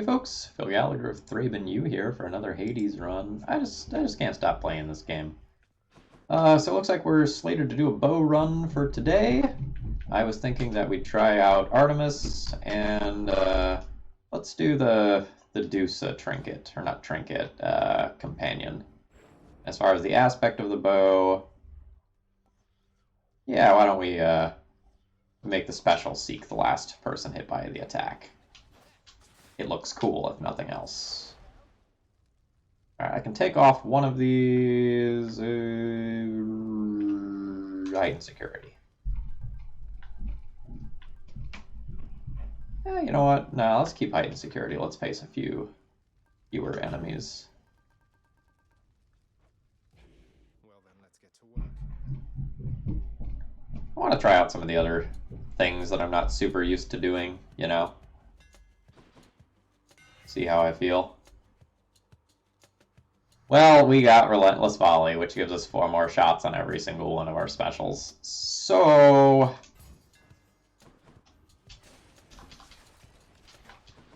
Hey folks, Phil Gallagher of ThrabenU here for another Hades run. I just can't stop playing this game. So it looks like we're slated to do a bow run for today. I was thinking that we'd try out Artemis and let's do the Dusa trinket, or not trinket, companion. As far as the aspect of the bow, yeah, why don't we make the special seek the last person hit by the attack. It looks cool, if nothing else. Alright, I can take off one of these... height and security. Yeah, you know what? No, let's keep height and security. Let's face a fewer enemies. Well then, let's get to work. I want to try out some of the other things that I'm not super used to doing, you know? See how I feel. Well, we got Relentless Volley, which gives us 4 more shots on every single one of our specials. So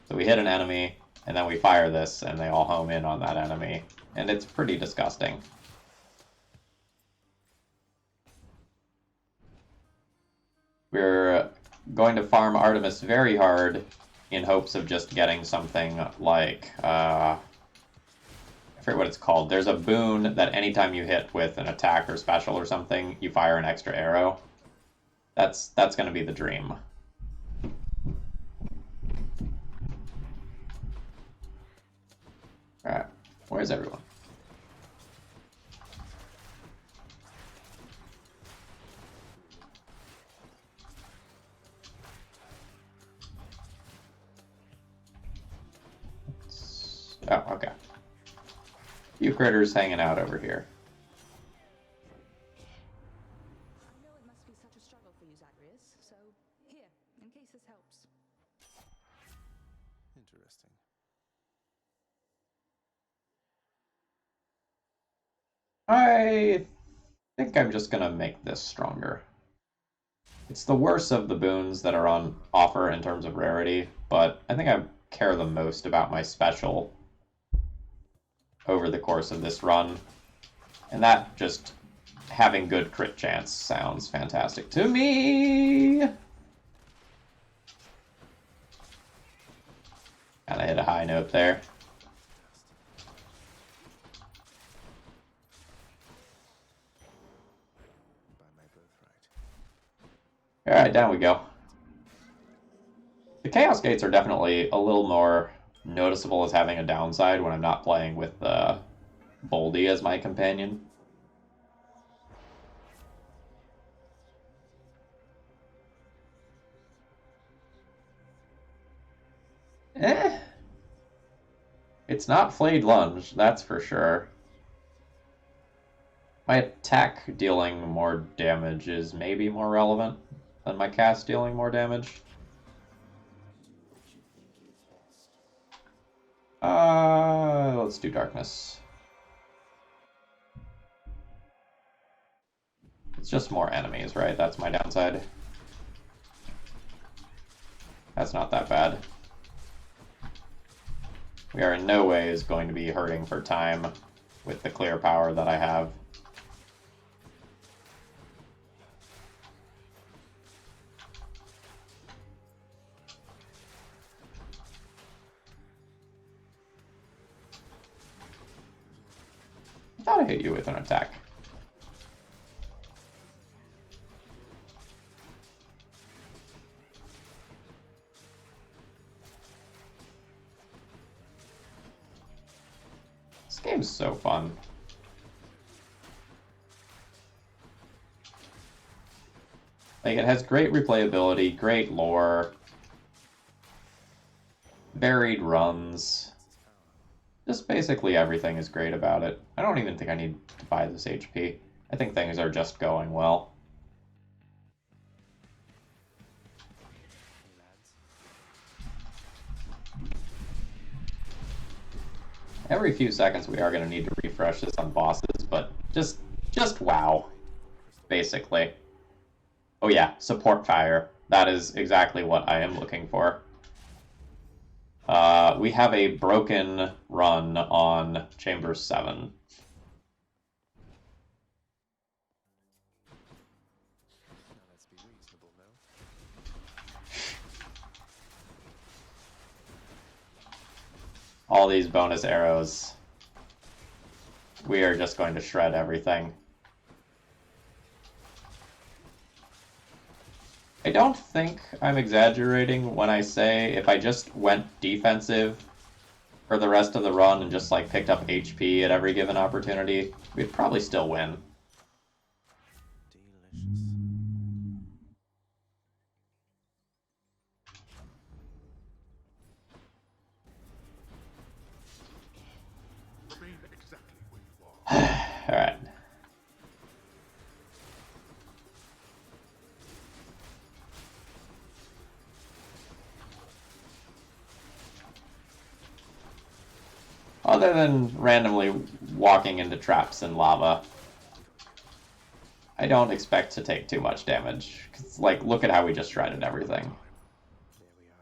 we hit an enemy, and then we fire this, and they all home in on that enemy. And it's pretty disgusting. We're going to farm Artemis very hard in hopes of just getting something like, I forget what it's called. There's a boon that anytime you hit with an attack or special or something, you fire an extra arrow. That's going to be the dream. Alright, where's everyone? Oh, okay. Few critters hanging out over here. I know it must be such a struggle for you, Zagreus, so here, in case this helps. Interesting. I think I'm just gonna make this stronger. It's the worst of the boons that are on offer in terms of rarity, but I think I care the most about my special over the course of this run. And that just having good crit chance sounds fantastic to me. Kinda hit a high note there. By my birthright. Alright, down we go. The Chaos Gates are definitely a little more noticeable as having a downside when I'm not playing with Boldy as my companion. It's not Flayed Lunge, that's for sure. My attack dealing more damage is maybe more relevant than my cast dealing more damage. Let's do Darkness. It's just more enemies, right? That's my downside. That's not that bad. We are in no ways going to be hurting for time with the clear power that I have. I thought I hit you with an attack. This game's so fun. Like, it has great replayability, great lore, varied runs. Just basically everything is great about it. I don't even think I need to buy this HP. I think things are just going well. Every few seconds we are going to need to refresh this on bosses, but just wow, basically. Oh yeah, support fire. That is exactly what I am looking for. we have a broken run on Chamber 7. Now let's be reasonable, no? All these bonus arrows. We are just going to shred everything. I don't think I'm exaggerating when I say if I just went defensive for the rest of the run and just like picked up HP at every given opportunity, we'd probably still win. Delicious. Remain exactly where you are. Alright. Other than randomly walking into traps and lava, I don't expect to take too much damage. 'Cause, like, look at how we just shredded everything. There we are.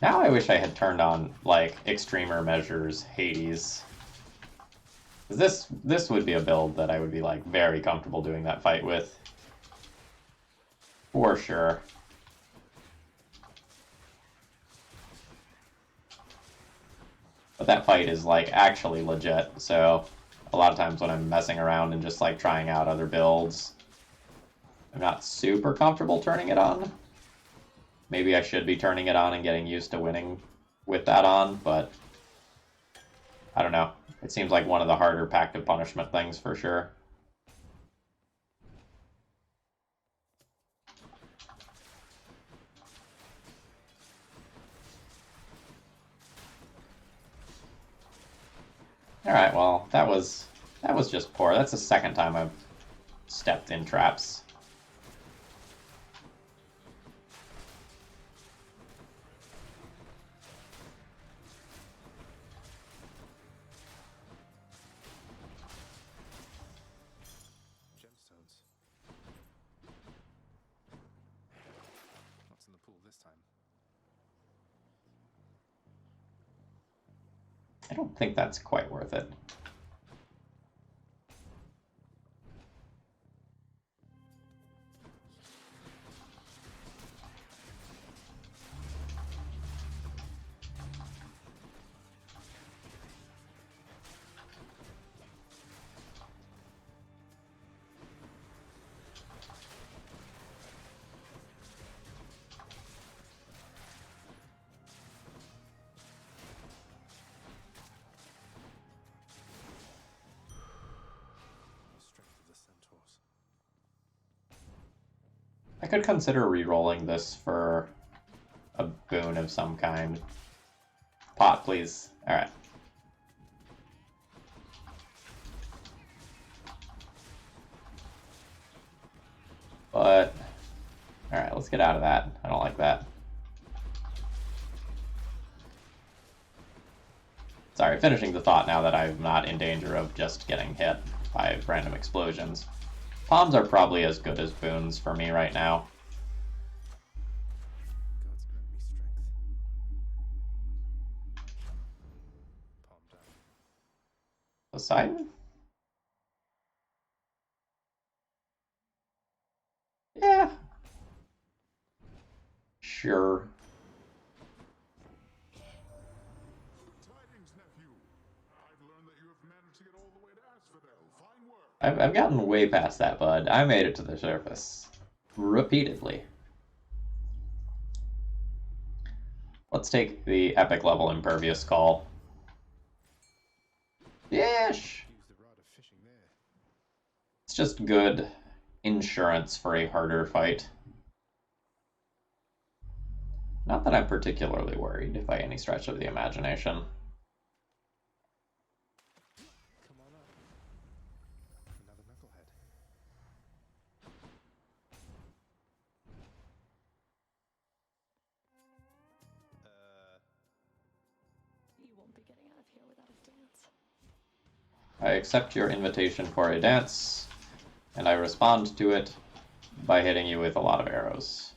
Now I wish I had turned on, like, Extremer Measures Hades. 'Cause this would be a build that I would be, like, very comfortable doing that fight with. For sure. But that fight is, like, actually legit, so a lot of times when I'm messing around and just, like, trying out other builds, I'm not super comfortable turning it on. Maybe I should be turning it on and getting used to winning with that on, but I don't know. It seems like one of the harder Pact of Punishment things for sure. Alright, well, that was just poor. That's the second time I've stepped in traps. Gemstones. What's in the pool this time? I don't think that's quite worth it. Strength of the centaurs. I could consider re-rolling this for a boon of some kind. Pot, please. Alright. But, alright, let's get out of that. I don't like that. Sorry, finishing the thought now that I'm not in danger of just getting hit by random explosions. Palms are probably as good as boons for me right now. Gods grant me strength. Palm down. Poseidon? Yeah. Sure. Tidings, nephew. I've learned that you have managed to get all the way to Asphodel. Fine work. I've gotten way past that, bud. I made it to the surface. Repeatedly. Let's take the epic level impervious call. Yeesh! Use the rod of fishing there. It's just good insurance for a harder fight. Not that I'm particularly worried by any stretch of the imagination. Come on up. Another knucklehead. I accept your invitation for a dance, and I respond to it by hitting you with a lot of arrows.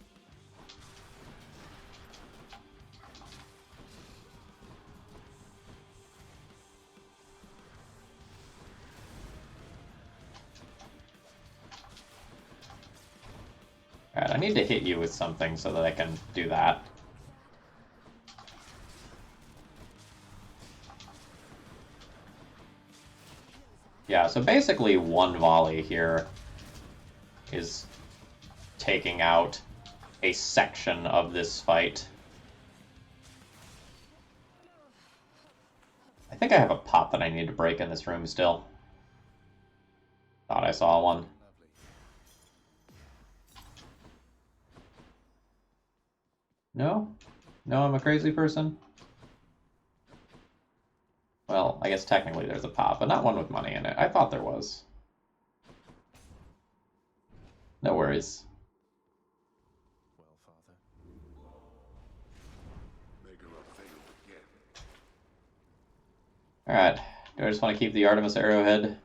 Alright, I need to hit you with something so that I can do that. Yeah, so basically one volley here is taking out a section of this fight. I think I have a pot that I need to break in this room still. Thought I saw one. No? No, I'm a crazy person? Well, I guess technically there's a pot, but not one with money in it. I thought there was. No worries. Well, Father. Alright, do I just want to keep the Artemis arrowhead?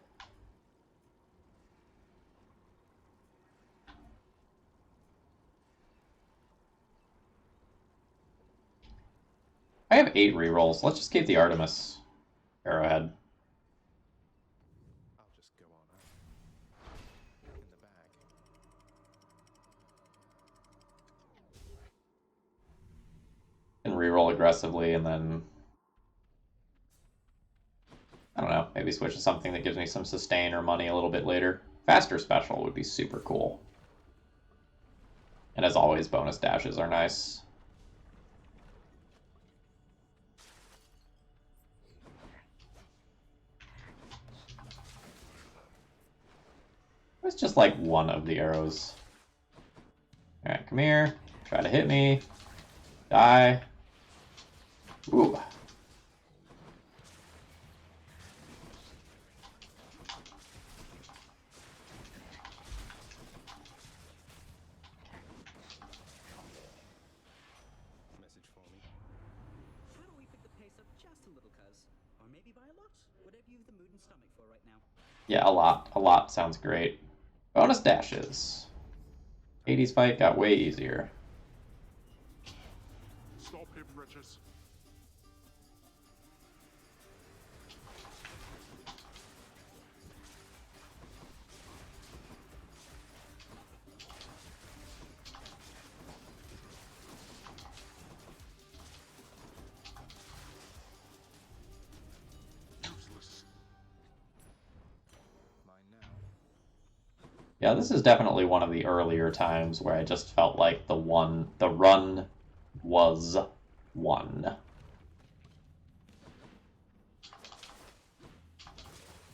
I have 8 rerolls. Let's just keep the Artemis arrowhead. I'll just go on up. In the bag. And reroll aggressively, and then I don't know, maybe switch to something that gives me some sustain or money a little bit later. Faster special would be super cool. And as always, bonus dashes are nice. It's just like one of the arrows. Alright, come here. Try to hit me. Die. Ooh. Message for me. How do we pick the pace up just a little, cuz? Or maybe by a lot? Whatever you've the mood and stomach for right now. Yeah, a lot. A lot sounds great. Bonus dashes. 80s fight got way easier. Stop him, wretches. Useless. Mine now. Yeah, this is definitely one of the earlier times where I just felt like the run was won.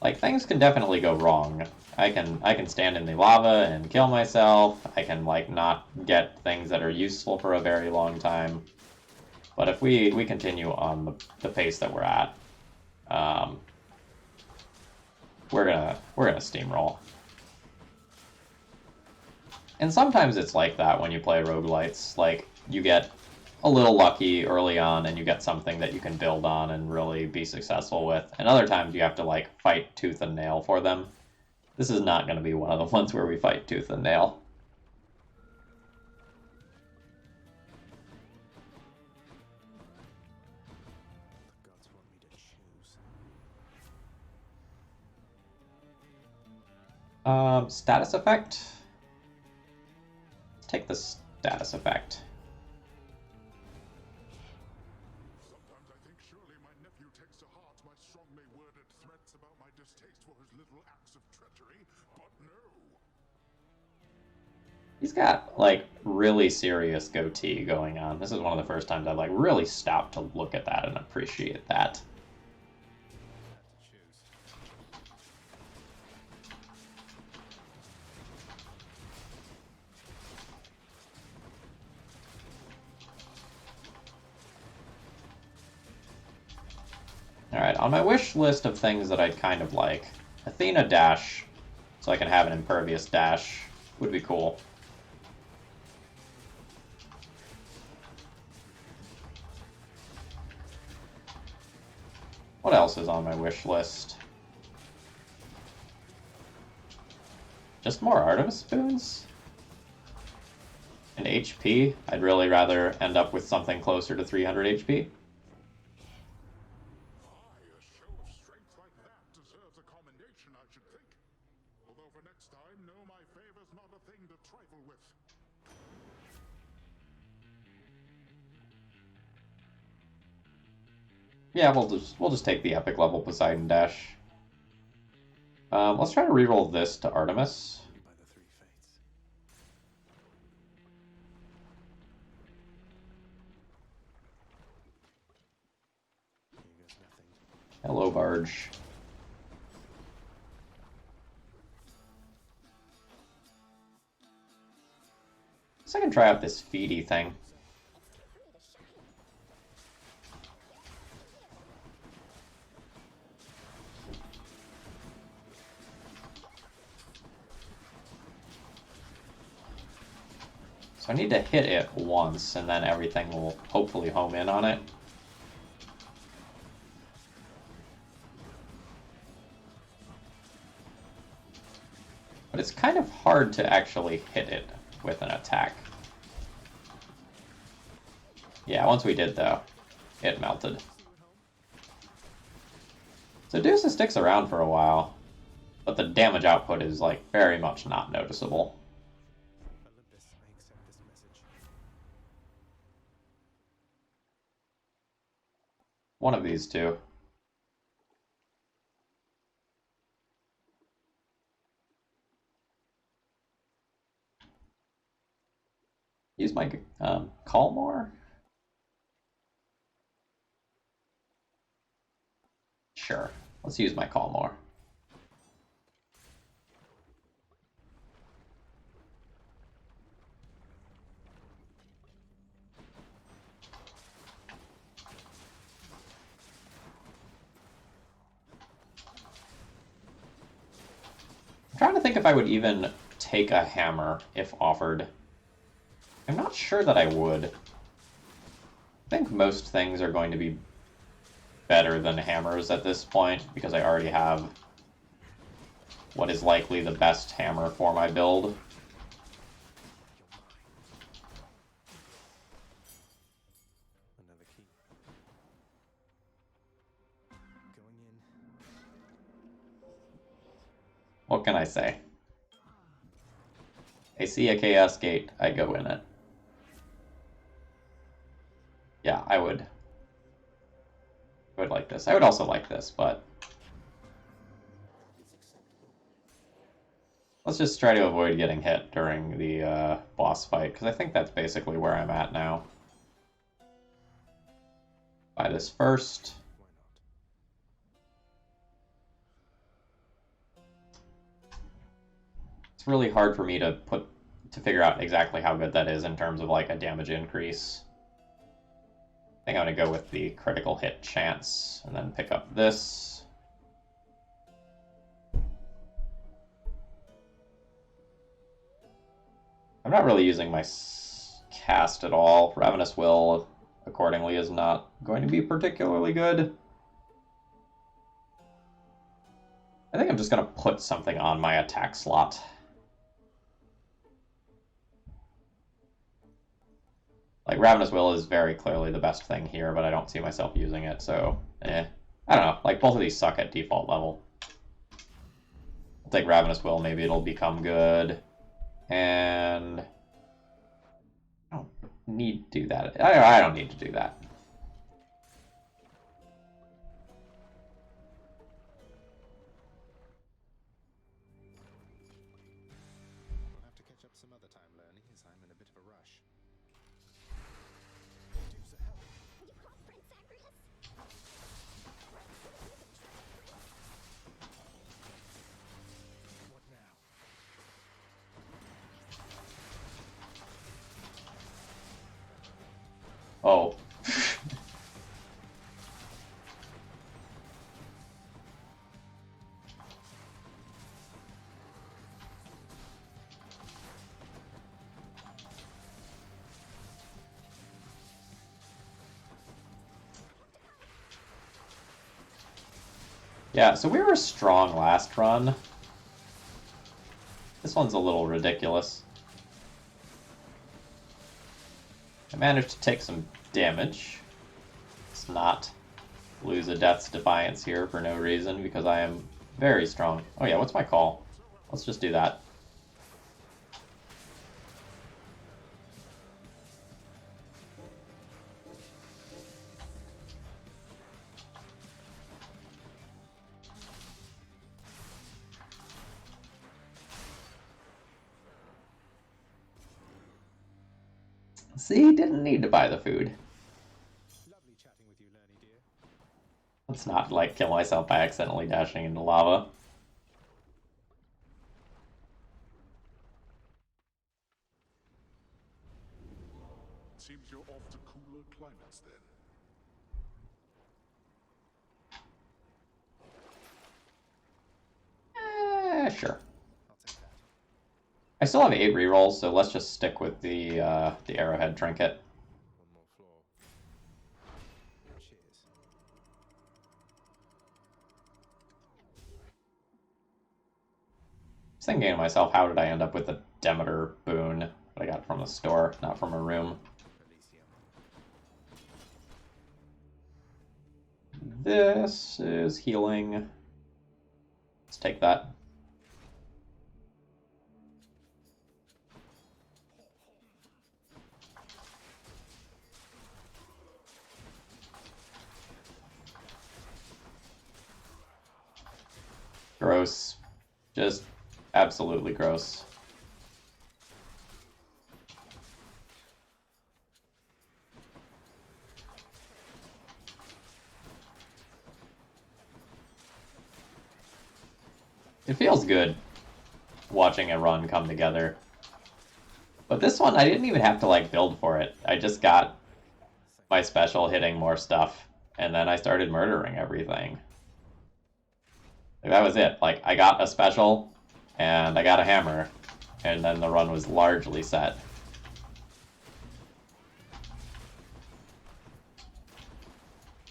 Like, things can definitely go wrong. I can stand in the lava and kill myself. I can, like, not get things that are useful for a very long time. But if we continue on the pace that we're at, we're gonna steamroll. And sometimes it's like that when you play roguelites. Like, you get a little lucky early on and you get something that you can build on and really be successful with. And other times you have to, like, fight tooth and nail for them. This is not going to be one of the ones where we fight tooth and nail. The gods want me to choose. Status effect? Let's take the status effect. Sometimes I think surely my nephew takes to heart my strongly worded threats about my distaste for his little acts of treachery, but no. He's got, like, really serious goatee going on. This is one of the first times I've, like, really stopped to look at that and appreciate that. Had to choose. Alright, on my wish list of things that I'd kind of like, Athena dash, so I can have an impervious dash, would be cool. What else is on my wish list? Just more Artemis spoons? And HP? I'd really rather end up with something closer to 300 HP. A show of strength like that deserves a commendation, I should think. Although for next time, know my favor's not a thing to trifle with. Yeah, we'll just take the epic level Poseidon Dash. Let's try to reroll this to Artemis. By the three fates. Here goes nothing. Hello, Barge. So I can try out this feedy thing. So I need to hit it once, and then everything will hopefully home in on it. But it's kind of hard to actually hit it with an attack. Yeah, once we did, though, it melted. So Deuce sticks around for a while, but the damage output is, like, very much not noticeable. Olympus, I accept this message. One of these two. Use my call more? Sure, let's use my call more. I'm trying to think if I would even take a hammer if offered. I'm not sure that I would. I think most things are going to be better than hammers at this point, because I already have what is likely the best hammer for my build. Another key. Going in. What can I say? I see a chaos gate, I go in it. Yeah, I would like this. I would also like this, but let's just try to avoid getting hit during the boss fight, because I think that's basically where I'm at now. Buy this first. Why not? It's really hard for me to figure out exactly how good that is in terms of like a damage increase. I think I'm gonna go with the critical hit chance and then pick up this. I'm not really using my cast at all. Ravenous Will, accordingly, is not going to be particularly good. I think I'm just gonna put something on my attack slot. Like, Ravenous Will is very clearly the best thing here, but I don't see myself using it, so, I don't know. Like, both of these suck at default level. I'll take Ravenous Will, maybe it'll become good. And I don't need to do that. I don't need to do that. We'll have to catch up some other time, Learning, as I'm in a bit of a rush. What now? Oh. Yeah, so we were strong last run. This one's a little ridiculous. I managed to take some damage. Let's not lose a Death's Defiance here for no reason, because I am very strong. Oh yeah, what's my call? Let's just do that. See, didn't need to buy the food. Lovely chatting with you, Lerny dear. Let's not, like, kill myself by accidentally dashing into lava. Seems you're off to cooler climates then. Sure. I'll take that. I still have 8 rerolls, so let's just stick with the arrowhead trinket. One more floor. Cheers. I was thinking to myself, how did I end up with the Demeter boon that I got from the store, not from a room? ELYSIUM. This is healing. Let's take that. Gross. Just absolutely gross. It feels good watching a run come together. But this one, I didn't even have to, like, build for it. I just got my special hitting more stuff, and then I started murdering everything. Like, that was it. Like, I got a special, and I got a hammer, and then the run was largely set.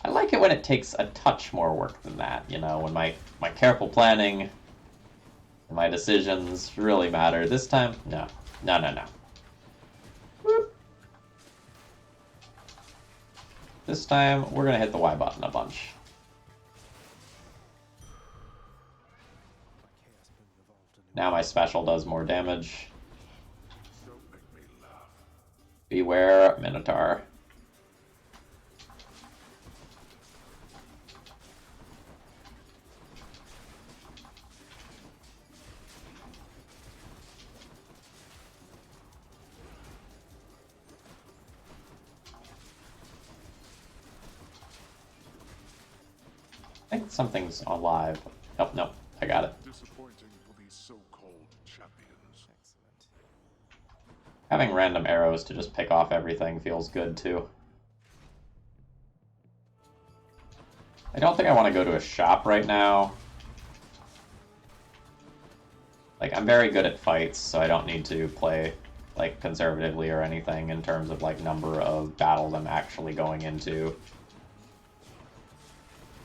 I like it when it takes a touch more work than that, you know, when my careful planning and my decisions really matter. This time, no. No, no, no. Whoop. This time, we're going to hit the Y button a bunch. Now my special does more damage. Don't make me laugh. Beware, Minotaur. I think something's alive. Oh, no, I got it. Disappointing for these so-called champions. Excellent. Having random arrows to just pick off everything feels good, too. I don't think I want to go to a shop right now. Like, I'm very good at fights, so I don't need to play, like, conservatively or anything in terms of, like, number of battles I'm actually going into.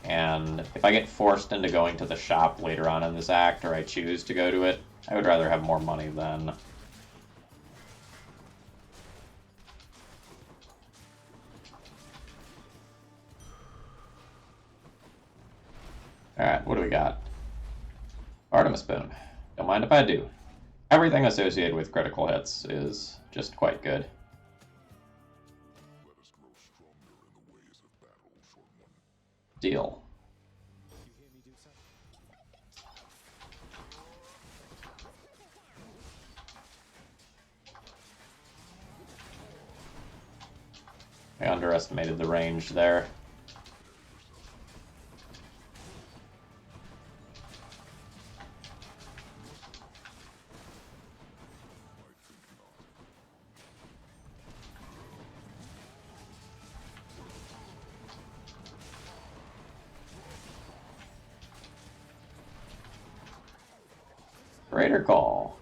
And if I get forced into going to the shop later on in this act, or I choose to go to it, I would rather have more money then. Alright, what do we got? Artemis Boon. Don't mind if I do. Everything associated with critical hits is just quite good. Let us grow stronger in the ways of battle, short one. Deal. You hear me do so? I underestimated the range there. Raider Call.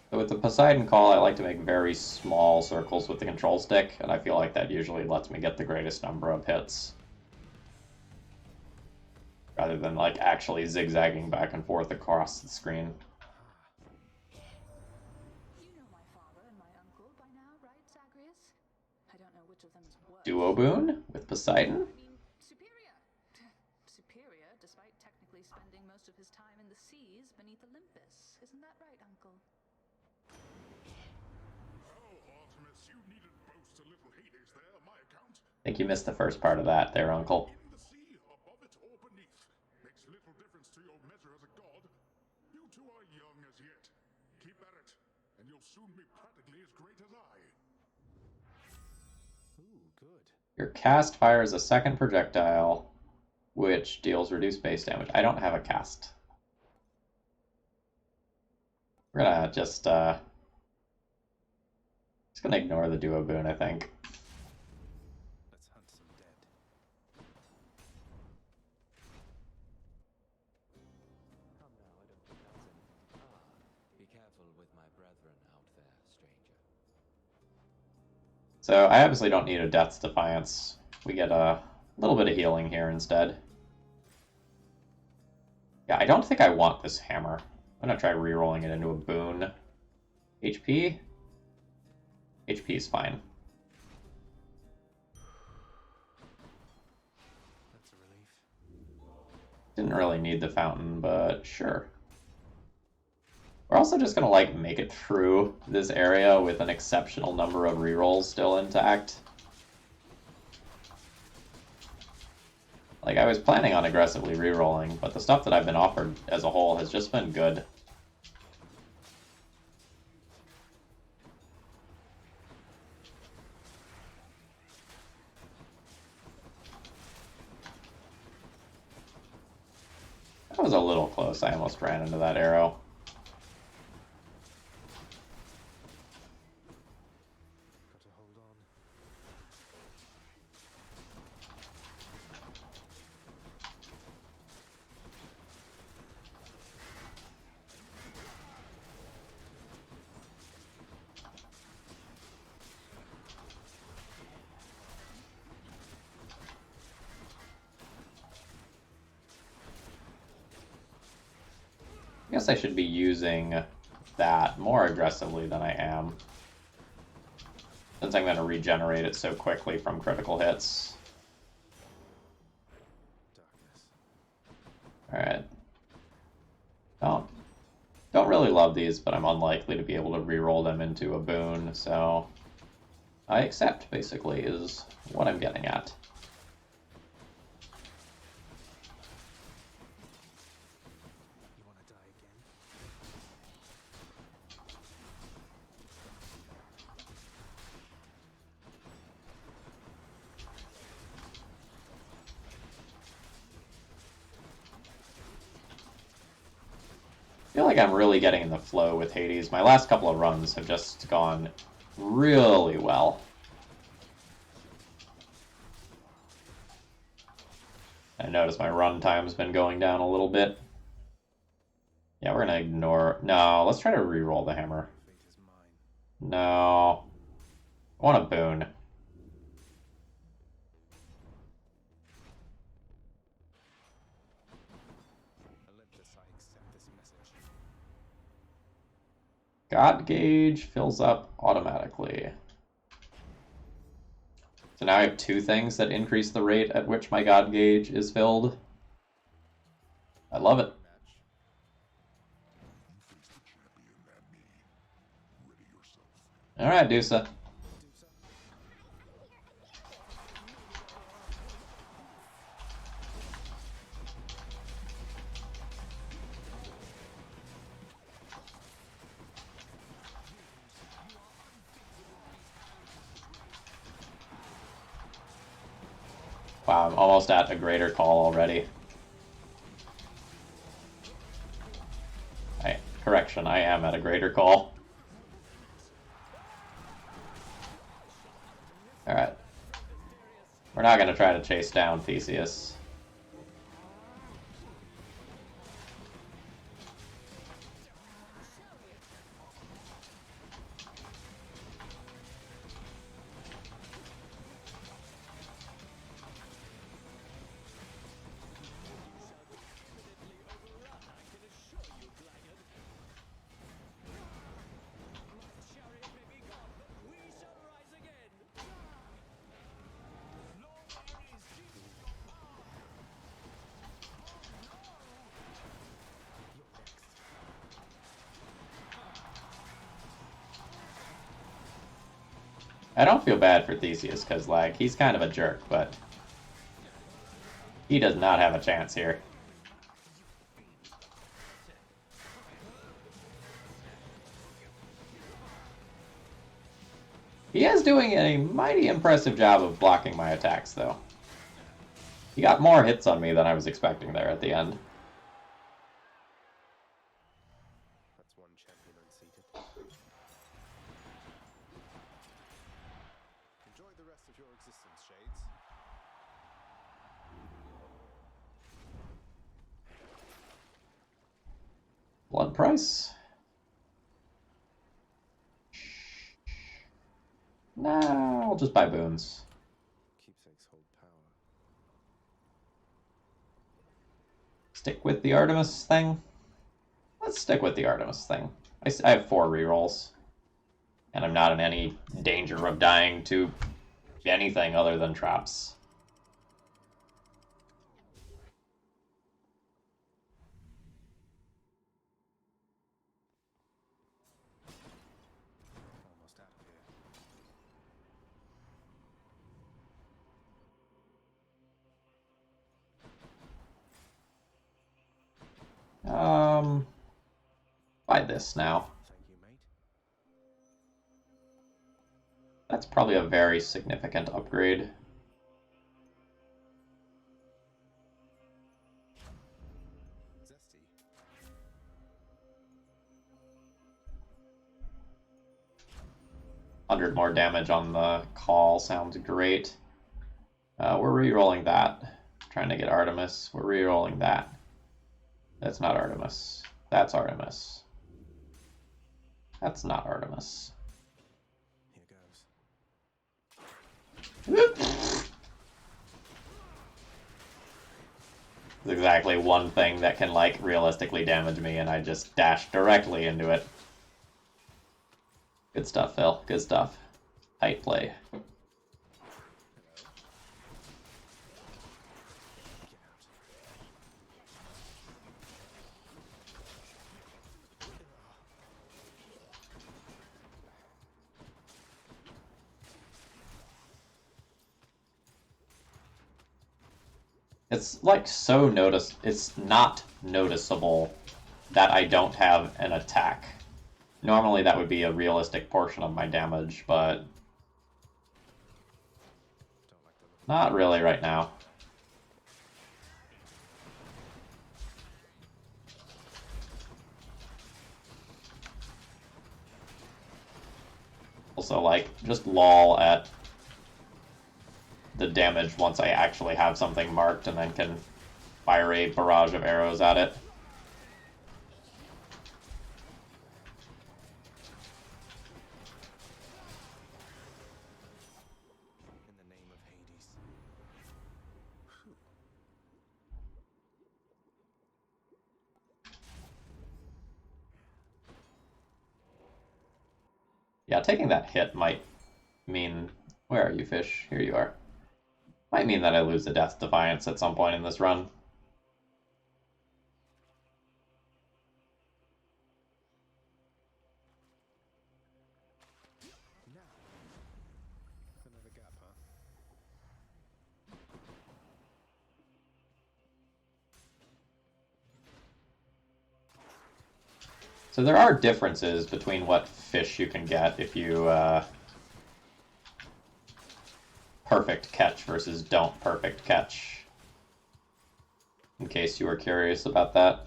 So with the Poseidon Call, I like to make very small circles with the control stick, and I feel like that usually lets me get the greatest number of hits. Rather than, like, actually zigzagging back and forth across the screen. Duo boon with Poseidon? I mean, superior. Superior, despite technically spending most of his time in the seas beneath Olympus. Isn't that right, Uncle? Oh, Artemis, you needn't boast a little Hades there, my account. I think you missed the first part of that there, Uncle. In the sea, above it or beneath, makes little difference to your measure as a god. You two are young as yet. Keep at it, and you'll soon be practically as great as I. Ooh, good. Your cast fires a second projectile, which deals reduced base damage. I don't have a cast. We're gonna just gonna ignore the duo boon, I think. Let's hunt some dead. Come now, I don't think that's anything. Be careful with my brethren out there, stranger. So I obviously don't need a Death's Defiance. We get a little bit of healing here instead. Yeah, I don't think I want this hammer. I'm gonna try re-rolling it into a boon. HP? HP is fine. That's a relief. Didn't really need the fountain, but sure. We're also just gonna like make it through this area with an exceptional number of rerolls still intact. Like, I was planning on aggressively rerolling, but the stuff that I've been offered as a whole has just been good. That was a little close. I almost ran into that arrow. Got to hold on. I guess I should be using that more aggressively than I am, since I'm going to regenerate it so quickly from critical hits. Darkness. Alright. Don't really love these, but I'm unlikely to be able to reroll them into a boon, so I accept, basically, is what I'm getting at. You want to die again? I feel like I'm really getting in the flow with Hades. My last couple of runs have just gone really well. I notice my run time's been going down a little bit. Yeah, we're gonna ignore... No, let's try to re-roll the hammer. Fate is mine. No. I want a boon. Olympus, I accept this message. God gauge fills up automatically. So now I have two things that increase the rate at which my God gauge is filled. I love it. Match. You face the champion and me. Ready yourself. Alright, Dusa. Do so. Wow, I'm almost at a greater call already. Correction, I am at a greater call. Alright. We're not going to try to chase down Theseus. I don't feel bad for Theseus, because, like, he's kind of a jerk, but he does not have a chance here. He is doing a mighty impressive job of blocking my attacks, though. He got more hits on me than I was expecting there at the end. That's one champion unseated. Enjoy the rest of your existence, Shades. Blood price? Nah, I'll just buy boons. Keepsakes hold power. Stick with the Artemis thing? Let's stick with the Artemis thing. I have 4 rerolls. And I'm not in any danger of dying to anything other than traps. Almost out of here. Buy this now. Thank you, mate. That's probably a very significant upgrade. Zesty. 100 more damage on the call sounds great. We're re-rolling that. Trying to get Artemis. We're re-rolling that. That's not Artemis. That's Artemis. That's not Artemis. Here goes. It's exactly one thing that can, like, realistically damage me, and I just dash directly into it. Good stuff, Phil. Good stuff. Tight play. It's like so it's not noticeable that I don't have an attack. Normally that would be a realistic portion of my damage, but not really right now. Also, like, just lol at the damage once I actually have something marked and then can fire a barrage of arrows at it. In the name of Hades. Yeah, taking that hit might mean... Where are you, fish? Here you are. Might mean that I lose the Death Defiance at some point in this run. Now. Another gap, huh? So there are differences between what fish you can get if you perfect catch versus don't perfect catch. In case you were curious about that.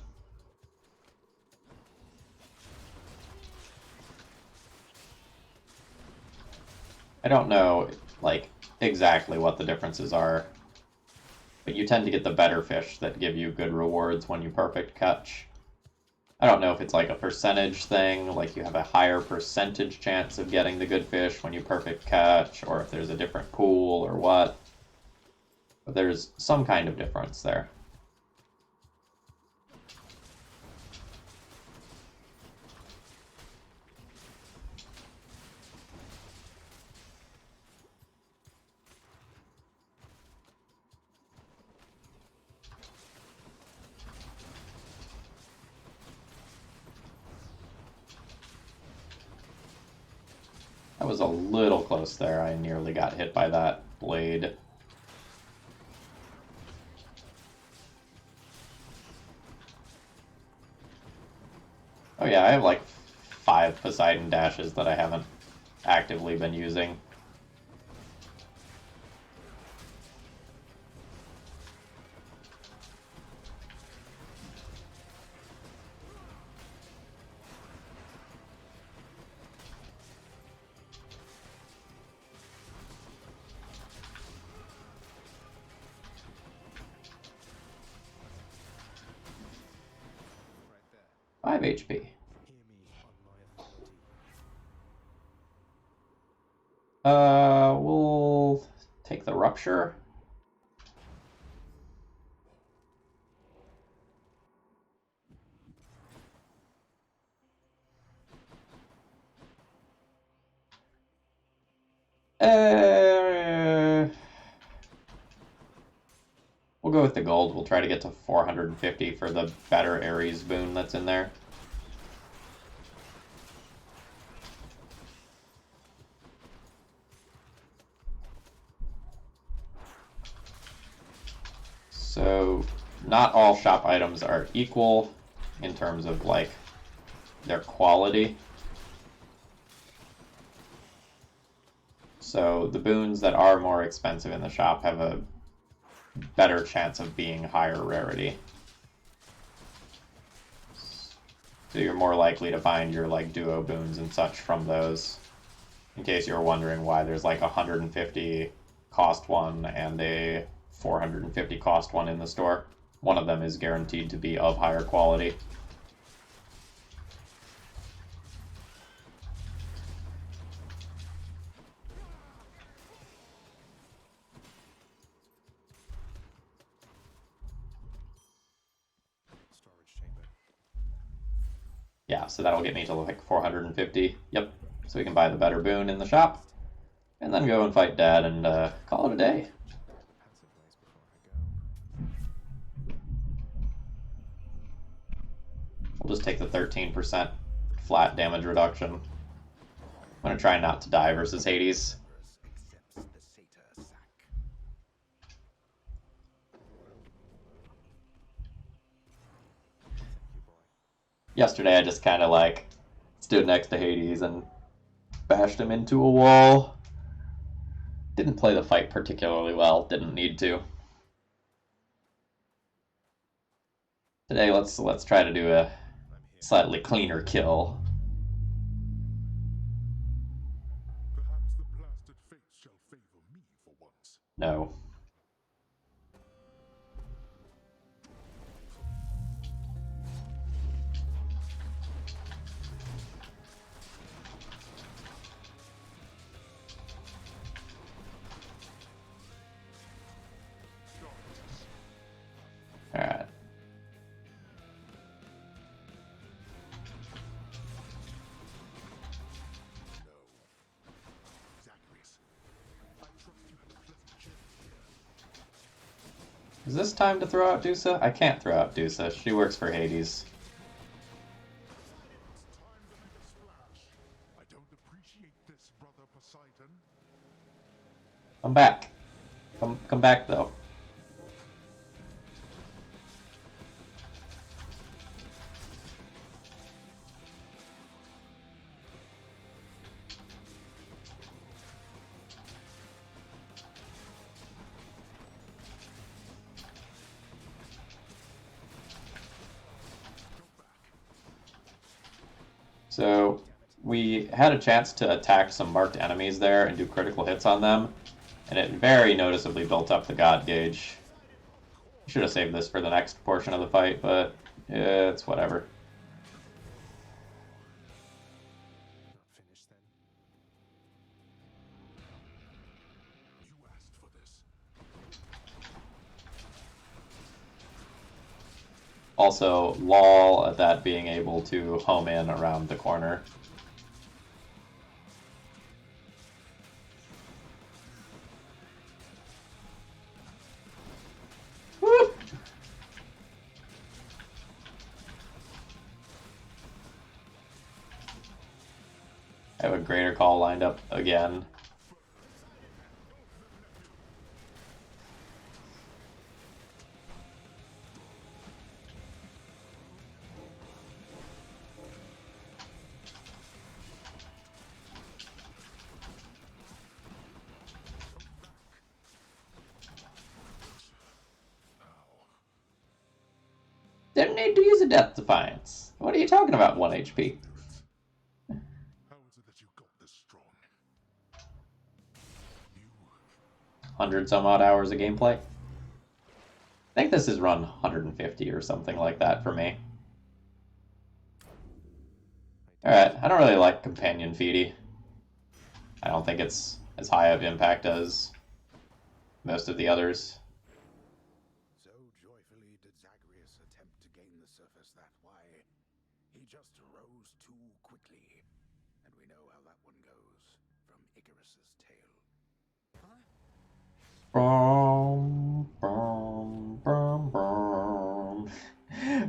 I don't know, like, exactly what the differences are, but you tend to get the better fish that give you good rewards when you perfect catch. I don't know if it's like a percentage thing, like you have a higher percentage chance of getting the good fish when you perfect catch, or if there's a different pool or what. But there's some kind of difference there. That was a little close there. I nearly got hit by that blade. Oh yeah, I have like 5 Poseidon dashes that I haven't actively been using. Right there. 5 HP. Hear me on my authority. We'll take the rupture. We'll go with the gold. We'll try to get to 450 for the better Ares boon that's in there. So, not all shop items are equal in terms of, like, their quality. So, the boons that are more expensive in the shop have a better chance of being higher rarity. So you're more likely to find your, like, duo boons and such from those. In case you're wondering why there's, like, 150 cost one and a 450 cost one in the store. One of them is guaranteed to be of higher quality. Storage chamber. Yeah, so that'll get me to like 450. Yep. So we can buy the better boon in the shop. And then go and fight Dad and call it a day. Passive ways before I go. We'll just take the 13% flat damage reduction. I'm going to try not to die versus Hades. Accepts the satyr sack. Thank you, boy. Yesterday I just kind of like stood next to Hades and bashed him into a wall. Didn't play the fight particularly well, didn't need to. Today let's try to do a I'm here. slightly cleaner kill. Perhaps the blasted fates shall favor me for once. No. Alright. No. Zacharias, I trust you had a pleasant journey here. Is this time to throw out Dusa? I can't throw out Dusa. She works for Hades. It's time to make a splash. I don't appreciate this, Brother Poseidon. Come back. Come back though. So we had a chance to attack some marked enemies there and do critical hits on them, and it very noticeably built up the god gauge. Should have saved this for the next portion of the fight, but it's whatever. Not finished then. You asked for this. Also, lol at that being able to home in around the corner. Woo! I have a greater call lined up again. Didn't need to use a Death Defiance. What are you talking about, 1 HP? How is it that you got this strong? You 100 some odd hours of gameplay. I think this is run 150 or something like that for me. Alright, I don't really like Companion Feedy. I don't think it's as high of impact as most of the others. So joyfully did Zagreus attempt to gain the surface that way. He just rose too quickly. And we know how that one goes from Icarus's tale.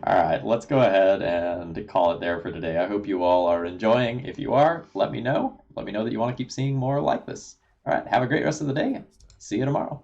Alright, let's go ahead and call it there for today. I hope you all are enjoying. If you are, let me know. Let me know that you want to keep seeing more like this. Alright, have a great rest of the day. See you tomorrow.